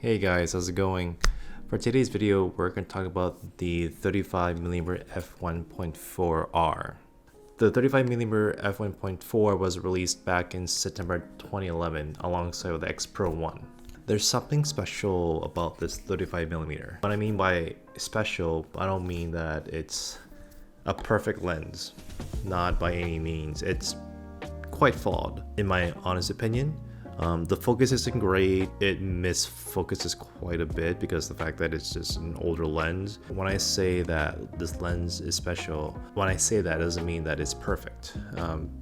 Hey guys, how's it going? For today's video, we're going to talk about the 35mm f1.4R. The 35mm f1.4 was released back in September 2011 alongside with the X Pro 1. There's something special about this 35mm. What I mean by special, I don't mean that it's a perfect lens. Not by any means. It's quite flawed, in my honest opinion. The focus isn't great. It misfocuses quite a bit because of the fact that it's just an older lens. When I say that this lens is special, when I say that, it doesn't mean that it's perfect.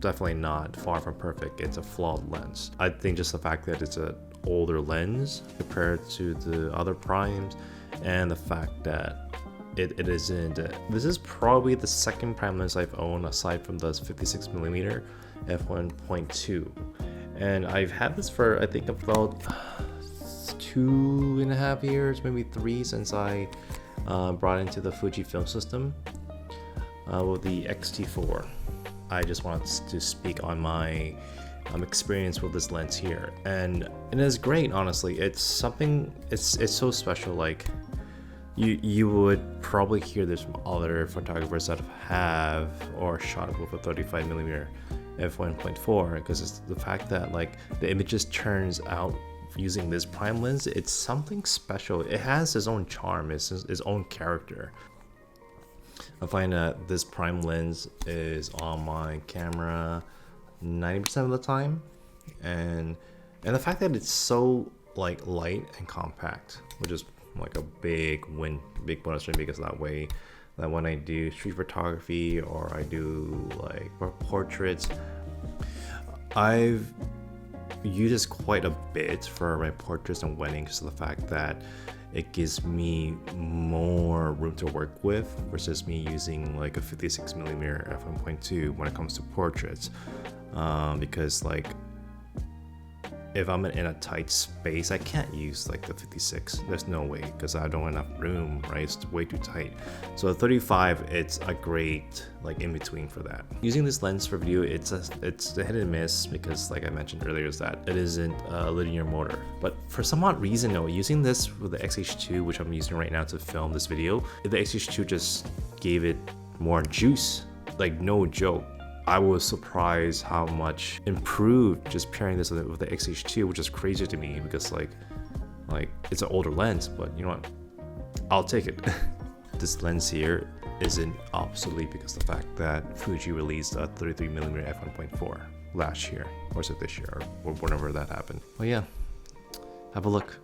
Definitely not, far from perfect. It's a flawed lens. I think just the fact that it's an older lens compared to the other primes, and the fact that it isn't. This is probably the second prime lens I've owned aside from the 56mm f1.2. And I've had this for I think about 2.5 years, maybe 3, since I brought into the Fujifilm system with the X-T4. I just wanted to speak on my experience with this lens here, and it is great. Honestly, it's something. It's so special. Like you would probably hear this from other photographers that have or shot with a 35mm f1.4, because it's the fact that like the images turns out using this prime lens. It's something special. It has its own charm, its own character. I find that this prime lens is on my camera 90% of the time, and the fact that it's so like light and compact, which is like a big bonus for me, because that way that when I do street photography or I do like portraits, I've used this quite a bit for my portraits and weddings, because of the fact that it gives me more room to work with versus me using like a 56mm f1.2 when it comes to portraits, because like if I'm in a tight space, I can't use like the 56. There's no way, because I don't have enough room, right? It's way too tight. So the 35, it's a great like in between for that. Using this lens for video, it's a hit and miss, because like I mentioned earlier, is that it isn't a linear motor. But for some odd reason though, using this with the X-H2, which I'm using right now to film this video, the X-H2 just gave it more juice. Like no joke. I was surprised how much improved just pairing this with the X-H2, which is crazy to me, because like it's an older lens, but you know what? I'll take it. This lens here isn't obsolete because of the fact that Fuji released a 33mm f1.4 last year, or is it this year, or whenever that happened. Well, yeah, have a look.